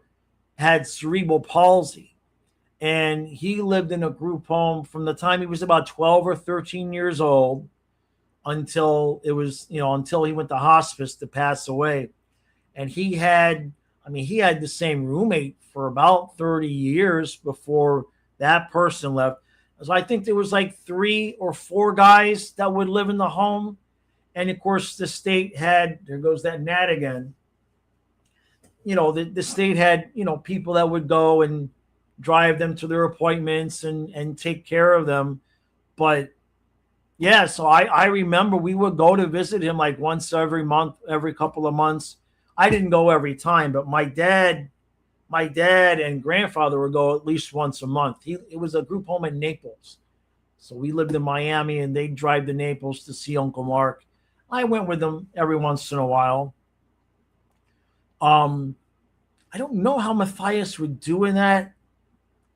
had cerebral palsy. And he lived in a group home from the time he was about 12 or 13 years old until until he went to hospice to pass away. And he had the same roommate for about 30 years before that person left. So I think there was like 3 or 4 guys that would live in the home. And of course, the state had, there goes that gnat again. The state had, people that would go and drive them to their appointments and take care of them. But yeah, so I remember we would go to visit him like once every month, every couple of months. I didn't go every time, but my dad and grandfather would go at least once a month. It was a group home in Naples. So we lived in Miami, and they'd drive to Naples to see Uncle Mark. I went with them every once in a while. I don't know how Matthias would do in that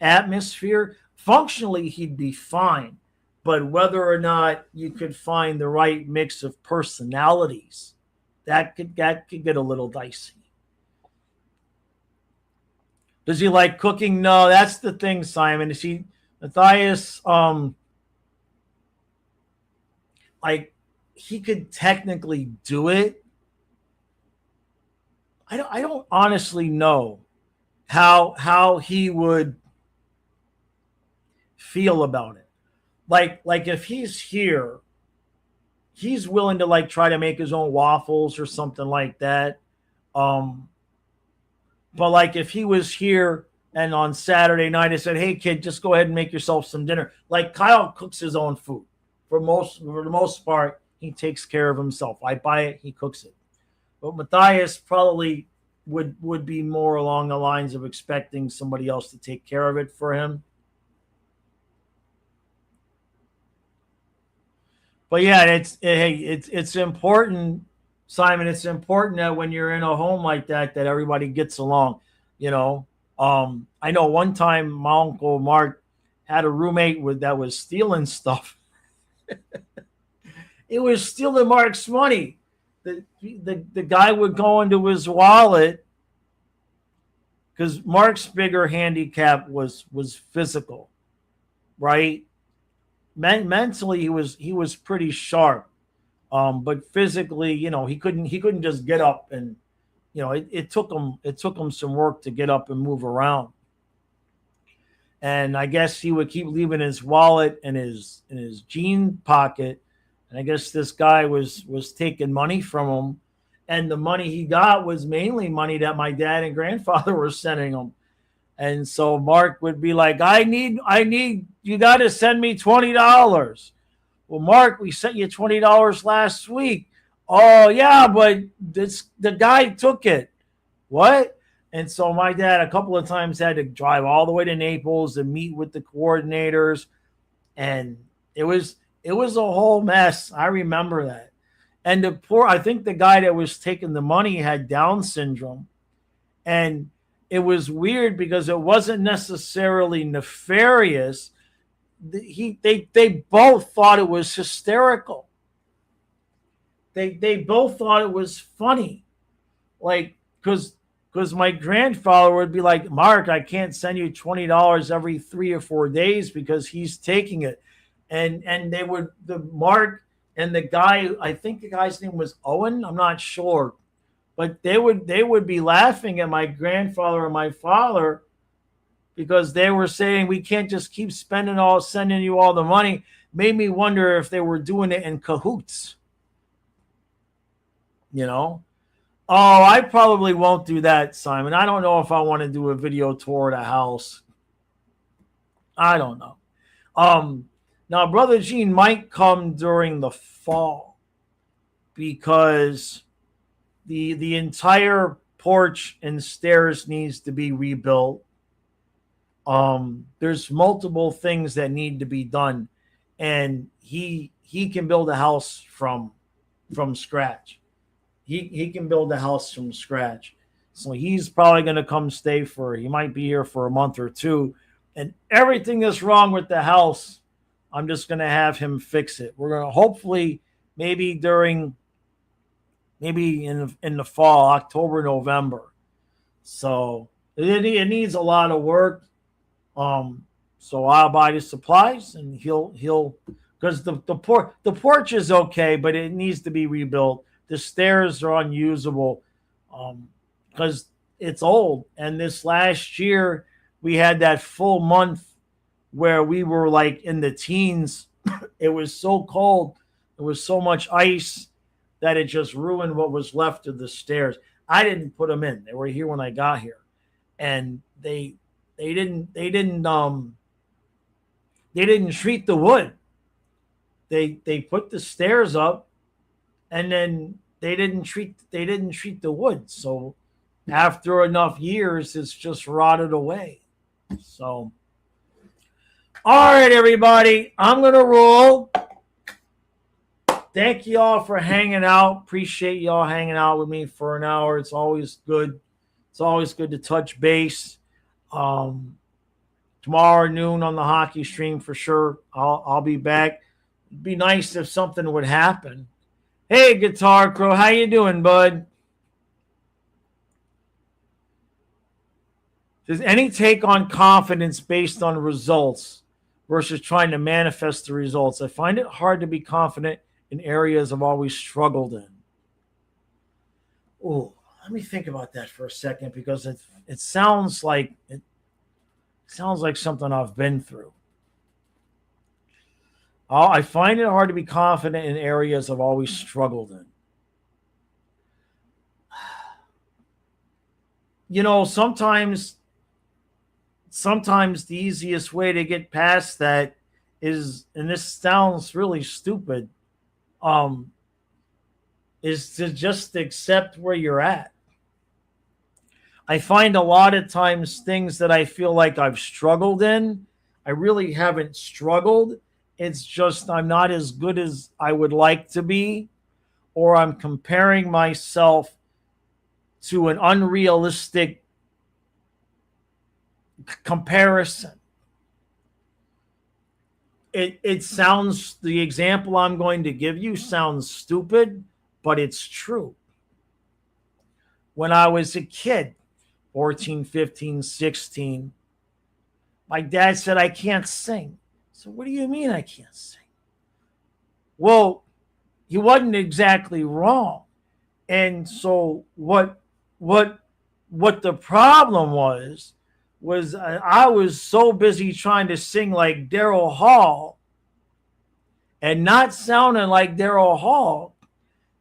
atmosphere. Functionally, he'd be fine, but whether or not you could find the right mix of personalities, that could get a little dicey. Does he like cooking? No, that's the thing, Simon. Is he, Matthias, like, he could technically do it. I don't honestly know how he would feel about it. Like if he's here, he's willing to like try to make his own waffles or something like that. But like if he was here and on Saturday night I said, "Hey kid, just go ahead and make yourself some dinner." Like Kyle cooks his own food for the most part, he takes care of himself. I buy it, he cooks it. But Matthias probably would be more along the lines of expecting somebody else to take care of it for him. But yeah, it's important, Simon. It's important that when you're in a home like that, that everybody gets along. You know, I know one time my uncle Mark had a roommate that was stealing stuff. It was stealing Mark's money. The guy would go into his wallet because Mark's bigger handicap was physical, right? Mentally he was pretty sharp, but physically, he couldn't just get up and it took him some work to get up and move around. And I guess he would keep leaving his wallet in his jean pocket. And I guess this guy was taking money from him, and the money he got was mainly money that my dad and grandfather were sending him. And so Mark would be like, I need, you got to send me $20. Well, Mark, we sent you $20 last week. Oh yeah, but the guy took it. What? And so my dad a couple of times had to drive all the way to Naples and meet with the coordinators, and it was a whole mess. I remember that. And I think the guy that was taking the money had Down syndrome, and it was weird because it wasn't necessarily nefarious. They both thought it was hysterical. They both thought it was funny, like because my grandfather would be like, Mark, I can't send you $20 every 3 or 4 days because he's taking it, and the Mark and the guy, I think the guy's name was Owen, I'm not sure, but they would be laughing at my grandfather and my father because they were saying we can't just keep sending you all the money. Made me wonder if they were doing it in cahoots. You know? Oh, I probably won't do that, Simon. I don't know if I want to do a video tour of the house. I don't know. Now, Brother Gene might come during the fall because the entire porch and stairs needs to be rebuilt. There's multiple things that need to be done, and he can build a house from scratch. He can build a house from scratch. So he's probably going to come stay he might be here for a month or two, and everything that's wrong with the house, I'm just going to have him fix it. We're going to hopefully maybe in the fall, October, November. So it needs a lot of work. So I'll buy the supplies, and he'll because the porch is okay, but it needs to be rebuilt. The stairs are unusable because it's old. And this last year we had that full month where we were like in the teens. It was so cold. There was so much ice that it just ruined what was left of the stairs. I didn't put them in. They were here when I got here, and they didn't treat the wood. They put the stairs up, and then they didn't treat the wood. So after enough years, it's just rotted away. So, all right, everybody, I'm gonna roll. Thank you all for hanging out. Appreciate y'all hanging out with me for an hour. It's always good. It's always good to touch base. Tomorrow noon on the hockey stream for sure. I'll be back. It'd be nice if something would happen. Hey, Guitar Crow, how you doing, bud? Does any take on confidence based on results versus trying to manifest the results? I find it hard to be confident in areas I've always struggled in. Oh, let me think about that for a second, because it sounds like something I've been through. I find it hard to be confident in areas I've always struggled in. Sometimes the easiest way to get past that is, and this sounds really stupid, um, is to just accept where you're at. I find a lot of times things that I feel like I've struggled in, I really haven't struggled. It's just I'm not as good as I would like to be, or I'm comparing myself to an unrealistic comparison. It sounds, the example I'm going to give you sounds stupid, but it's true. When I was a kid, 14, 15, 16, my dad said, I can't sing. So what do you mean I can't sing? Well, he wasn't exactly wrong. And so what the problem was I was so busy trying to sing like Daryl Hall and not sounding like Daryl Hall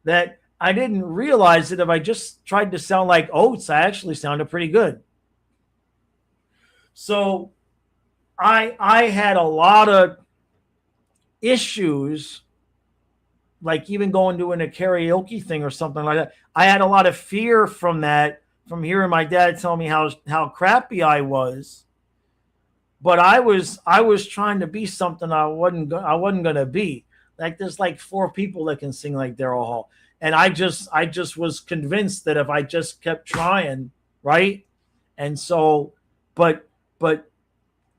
that I didn't realize that if I just tried to sound like Oates, I actually sounded pretty good. So I had a lot of issues, like even going doing a karaoke thing or something like that. I had a lot of fear from that, from hearing my dad tell me how crappy I was. But I was trying to be something I wasn't going to be. Like there's like 4 people that can sing like Daryl Hall. And I just was convinced that if I just kept trying, right? And so, but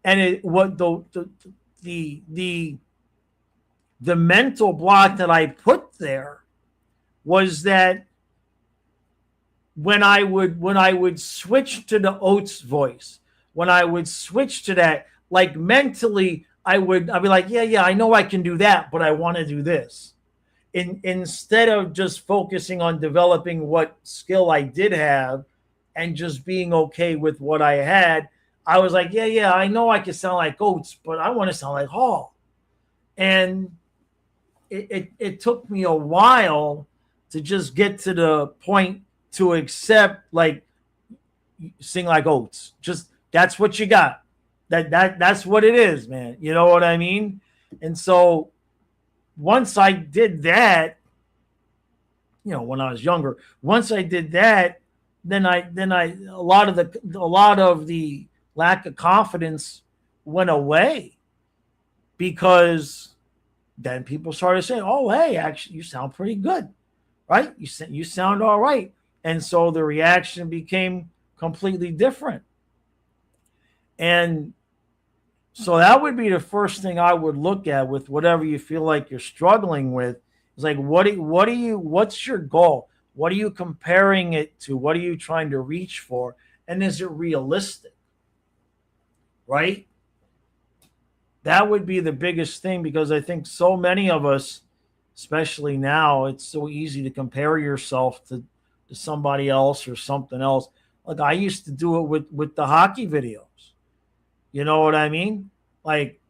and it what the mental block that I put there was that when I would switch to the Oates voice, when I would switch to that, like mentally, I'd be like, yeah, I know I can do that, but I want to do this. Instead of just focusing on developing what skill I did have and just being okay with what I had, I was like, yeah, I know I can sound like Oates, but I want to sound like Hall. And it took me a while to just get to the point to accept, like, sing like Oates. Just that's what you got. That's what it is, man. You know what I mean? And so once I did that, when I was younger, once I did that, then a lot of the lack of confidence went away, because then people started saying, "Oh, hey, actually, you sound pretty good, right? You sound all right." And so the reaction became completely different. And so that would be the first thing I would look at with whatever you feel like you're struggling with. It's like, what's your goal? What are you comparing it to? What are you trying to reach for? And is it realistic? Right? That would be the biggest thing, because I think so many of us, especially now, it's so easy to compare yourself to somebody else or something else. Like I used to do it with the hockey videos. You know what I mean? Like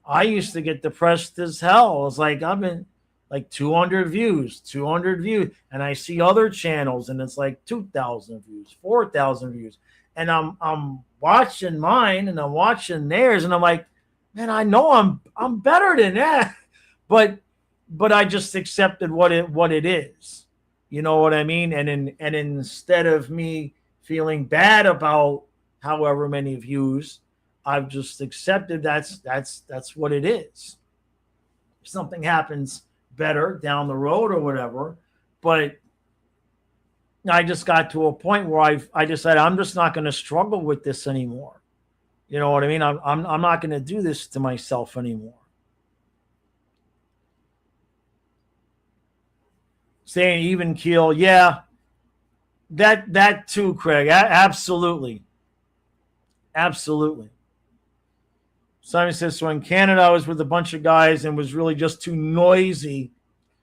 I used to get depressed as hell. It's like I've been like 200 views, and I see other channels and it's like 2,000 views, 4,000 views, and I'm watching mine and I'm watching theirs, and I'm like, man, I know I'm better than that, but I just accepted what it is. You know what I mean? And instead of me feeling bad about however many views, I've just accepted that's what it is. If something happens better down the road or whatever, but I just got to a point where I decided I'm just not going to struggle with this anymore. You know what I mean? I'm not going to do this to myself anymore. Saying even keel, yeah, that too, Craig. Absolutely. Simon says, so in Canada, I was with a bunch of guys and was really just too noisy.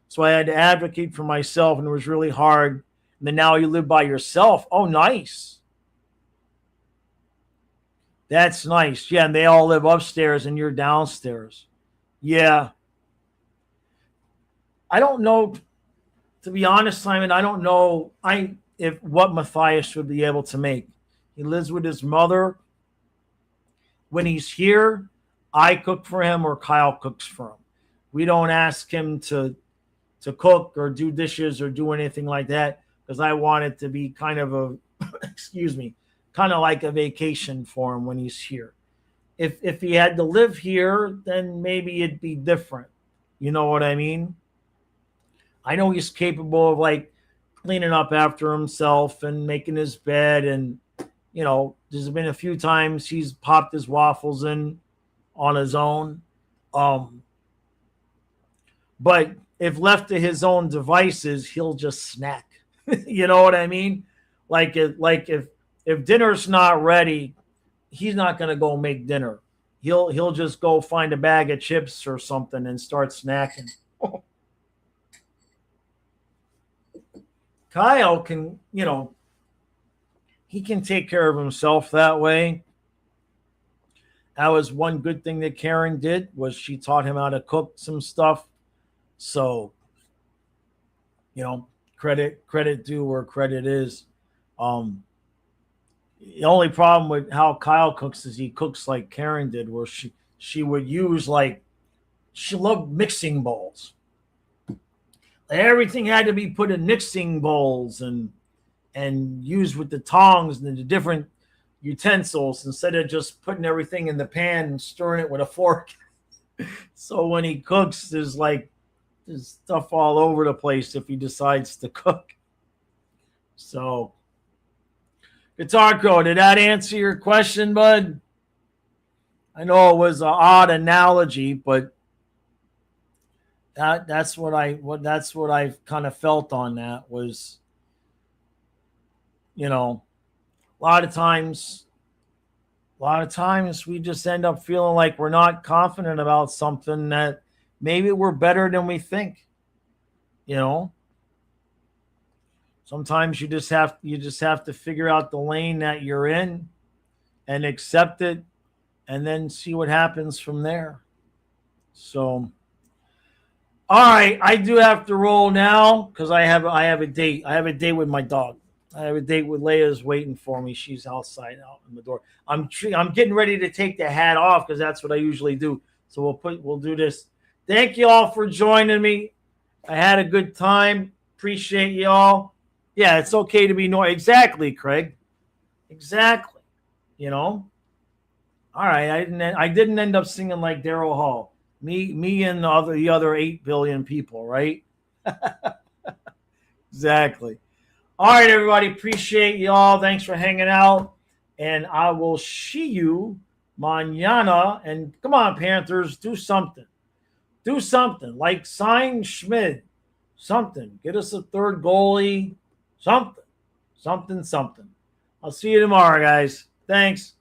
So I had to advocate for myself, and it was really hard. And then now you live by yourself. Oh, nice. That's nice. Yeah, and they all live upstairs and you're downstairs. Yeah. I don't know, to be honest, Simon, I don't know if what Matthias would be able to make. He lives with his mother. When he's here, I cook for him or Kyle cooks for him. We don't ask him to cook or do dishes or do anything like that because I want it to be kind of a excuse me, kind of like a vacation for him when he's here. If he had to live here, then maybe it'd be different. You know what I mean? I know he's capable of like cleaning up after himself and making his bed, and there's been a few times he's popped his waffles in on his own. Um, but if left to his own devices, he'll just snack. You know what I mean? Like if dinner's not ready, he's not going to go make dinner. He'll just go find a bag of chips or something and start snacking. Kyle can, he can take care of himself that way. That was one good thing that Karen did, was she taught him how to cook some stuff. So, credit due where credit is. The only problem with how Kyle cooks is he cooks like Karen did, where she would use she loved mixing bowls. Everything had to be put in mixing bowls and used with the tongs and the different utensils instead of just putting everything in the pan and stirring it with a fork. So when he cooks, there's stuff all over the place if he decides to cook. So, Guitar Crow, did that answer your question, bud? I know it was an odd analogy, but that's what I kind of felt on that was, a lot of times we just end up feeling like we're not confident about something that maybe we're better than we think. Sometimes you just have to figure out the lane that you're in and accept it and then see what happens from there. So, all right, I do have to roll now because I have a date. I have a date with my dog. I have a date with Leia's waiting for me. She's outside out in the door. I'm getting ready to take the hat off because that's what I usually do. So we'll do this. Thank you all for joining me. I had a good time. Appreciate you all. Yeah, it's okay to be noisy. Exactly, Craig. Exactly. All right. I didn't end up singing like Daryl Hall. Me and the other 8 billion people, right? Exactly. All right, everybody. Appreciate you all. Thanks for hanging out. And I will see you mañana. And come on, Panthers, do something. Do something. Like sign Schmid. Something. Get us a third goalie. Something. I'll see you tomorrow, guys. Thanks.